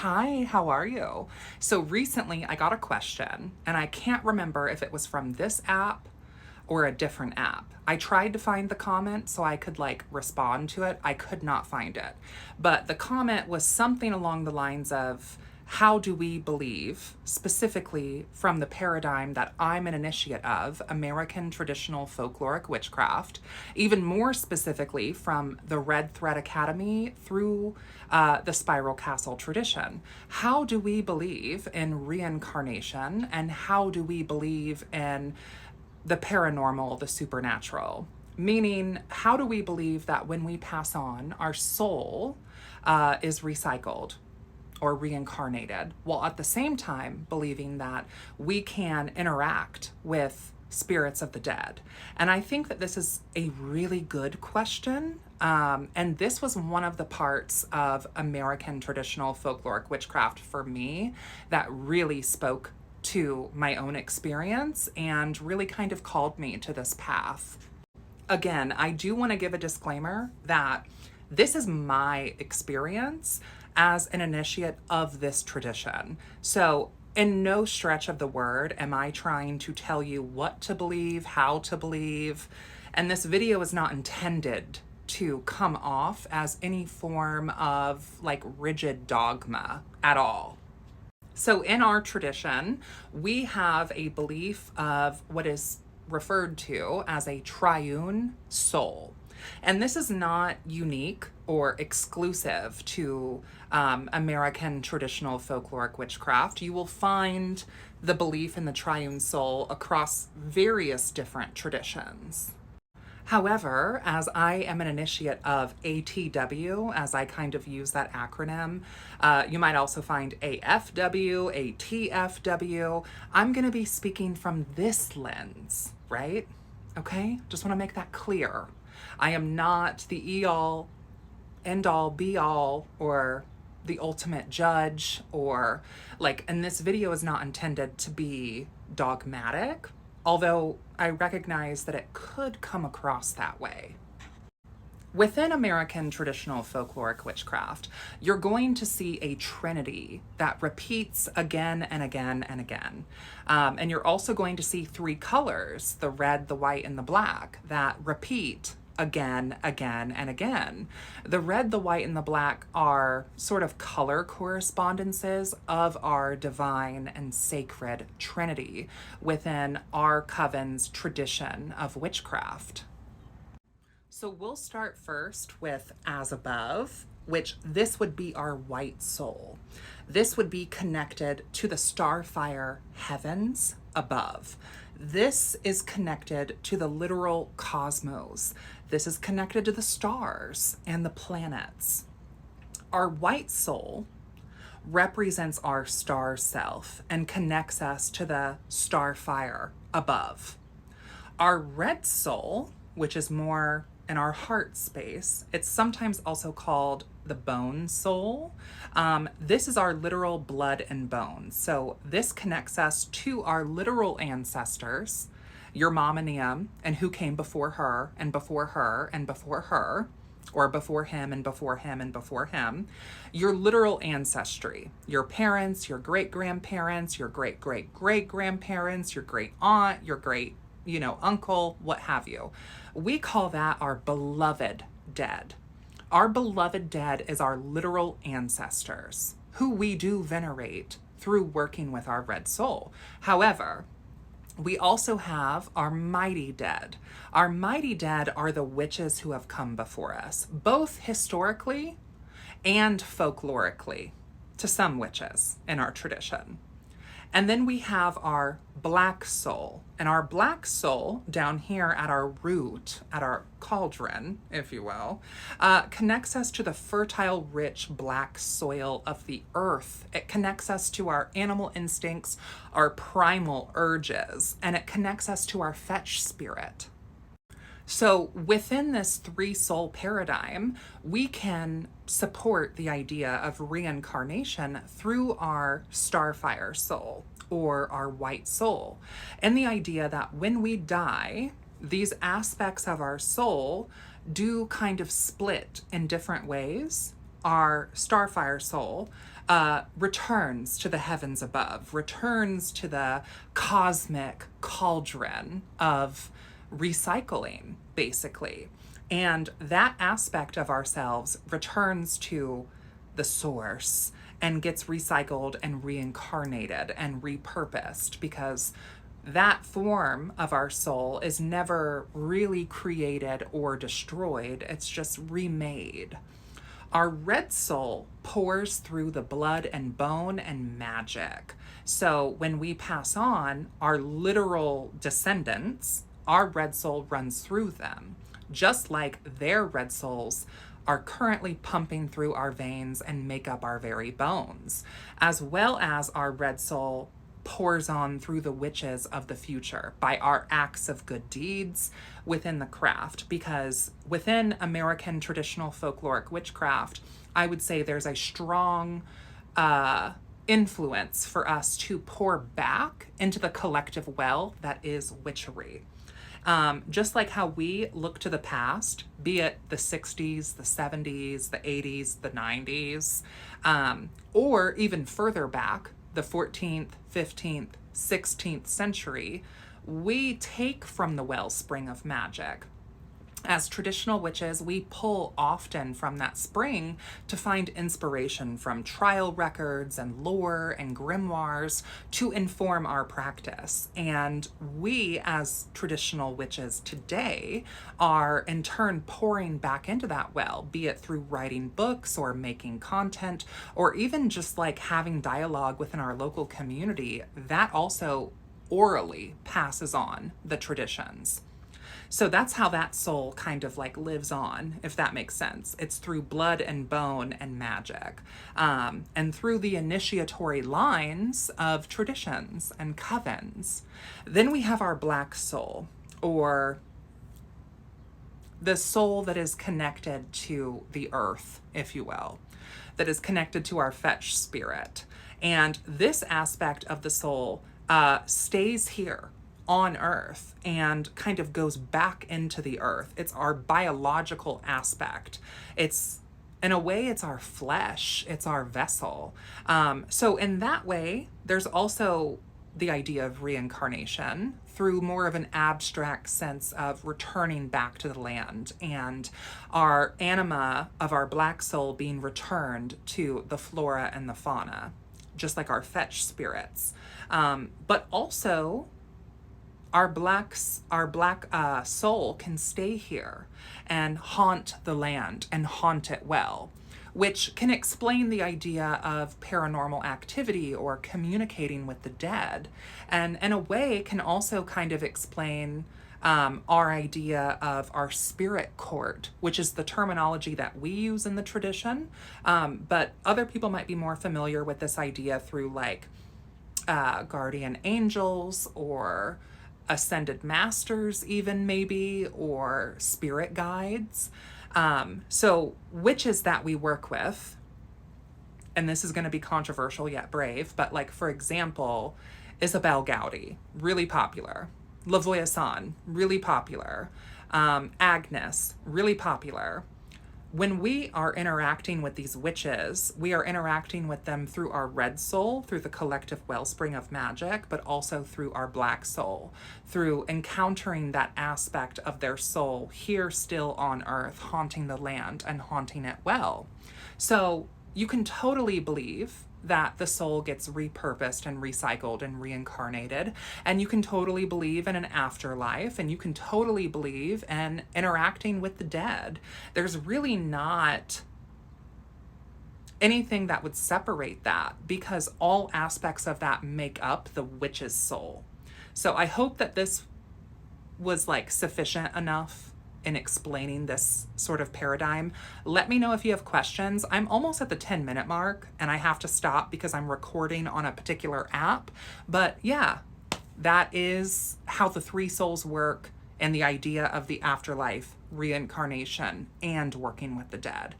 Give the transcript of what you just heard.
Hi, how are you? So recently I got a question and I can't remember if it was from this app or a different app. I tried to find the comment so I could respond to it. I could not find it. But the comment was something along the lines of, how do we believe, specifically from the paradigm that I'm an initiate of, American traditional folkloric witchcraft, even more specifically from the Red Thread Academy through the Spiral Castle tradition. How do we believe in reincarnation, and how do we believe in the paranormal, the supernatural? Meaning, how do we believe that when we pass on, our soul is recycled or reincarnated, while at the same time believing that we can interact with spirits of the dead? And I think that this is a really good question. And this was one of the parts of American traditional folkloric witchcraft for me that really spoke to my own experience and really kind of called me to this path. Again, I do want to give a disclaimer that this is my experience as an initiate of this tradition. So in no stretch of the word am I trying to tell you what to believe, how to believe, and this video is not intended to come off as any form of rigid dogma at all. So in our tradition, we have a belief of what is referred to as a triune soul. And this is not unique or exclusive to American traditional folkloric witchcraft. You will find the belief in the triune soul across various different traditions. However, as I am an initiate of ATW, as I kind of use that acronym, you might also find AFW, ATFW. I'm going to be speaking from this lens, right? Okay? Just want to make that clear. I am not the e-all, end-all, be-all, or the ultimate judge, or and this video is not intended to be dogmatic, although I recognize that it could come across that way. Within American traditional folkloric witchcraft, you're going to see a trinity that repeats again and again and again. And you're also going to see three colors, the red, the white, and the black, that repeat again, again, and again. The red, the white, and the black are sort of color correspondences of our divine and sacred trinity within our coven's tradition of witchcraft. So we'll start first with as above, which this would be our white soul. This would be connected to the starfire heavens above. This is connected to the literal cosmos. This is connected to the stars and the planets. Our white soul represents our star self and connects us to the starfire above. Our red soul, which is more in our heart space, it's sometimes also called the bone soul. This is our literal blood and bones. So this connects us to our literal ancestors, your mama Niam, and who came before her and before her and before her, or before him and before him and before him. Your literal ancestry, your parents, your great-grandparents, your great-great-great-grandparents, your great aunt, your great uncle, what have you. We call that our beloved dead. Our beloved dead is our literal ancestors, who we do venerate through working with our red soul. However, we also have our mighty dead. Our mighty dead are the witches who have come before us, both historically and folklorically, to some witches in our tradition. And then we have our black soul. And our black soul down here at our root, at our cauldron, if you will, connects us to the fertile, rich black soil of the earth. It connects us to our animal instincts, our primal urges, and it connects us to our fetch spirit. So within this three soul paradigm, we can support the idea of reincarnation through our starfire soul or our white soul, and the idea that when we die, these aspects of our soul do kind of split in different ways. Our starfire soul returns to the heavens above, returns to the cosmic cauldron of recycling, basically. And that aspect of ourselves returns to the source and gets recycled and reincarnated and repurposed, because that form of our soul is never really created or destroyed. It's just remade. Our red soul pours through the blood and bone and magic. So when we pass on, our literal descendants, our red soul runs through them, just like their red souls are currently pumping through our veins and make up our very bones, as well as our red soul pours on through the witches of the future by our acts of good deeds within the craft. Because within American traditional folkloric witchcraft, I would say there's a strong influence for us to pour back into the collective well that is witchery. Just like how we look to the past, be it the 60s, the 70s, the 80s, the 90s, or even further back, the 14th, 15th, 16th century, we take from the wellspring of magic. As traditional witches, we pull often from that spring to find inspiration from trial records and lore and grimoires to inform our practice. And we, as traditional witches today, are in turn pouring back into that well, be it through writing books or making content, or even just like having dialogue within our local community that also orally passes on the traditions. So that's how that soul kind of like lives on, if that makes sense. It's through blood and bone and magic, and through the initiatory lines of traditions and covens. Then we have our black soul, or the soul that is connected to the earth, if you will, that is connected to our fetch spirit. And this aspect of the soul stays here on earth and kind of goes back into the earth. It's our biological aspect. It's, in a way, it's our flesh, it's our vessel. So in that way, there's also the idea of reincarnation through more of an abstract sense of returning back to the land, and our anima of our black soul being returned to the flora and the fauna, just like our fetch spirits. But also, our black soul can stay here and haunt the land and haunt it well, which can explain the idea of paranormal activity or communicating with the dead. And in a way can also kind of explain our idea of our spirit court, which is the terminology that we use in the tradition. But other people might be more familiar with this idea through like guardian angels or ascended masters even maybe, or spirit guides. So witches that we work with, and this is going to be controversial yet brave, but like for example, Isabel Gowdy, really popular. Lavoisier, really popular. Agnes, really popular. When we are interacting with these witches, we are interacting with them through our red soul, through the collective wellspring of magic, but also through our black soul, through encountering that aspect of their soul here still on earth, haunting the land and haunting it well. So you can totally believe that the soul gets repurposed and recycled and reincarnated, and you can totally believe in an afterlife, and you can totally believe in interacting with the dead. There's really not anything that would separate that, because all aspects of that make up the witch's soul. So I hope that this was like sufficient enough in explaining this sort of paradigm. Let me know if you have questions. I'm almost at the 10-minute mark and I have to stop because I'm recording on a particular app. But yeah, that is how the three souls work and the idea of the afterlife, reincarnation, and working with the dead.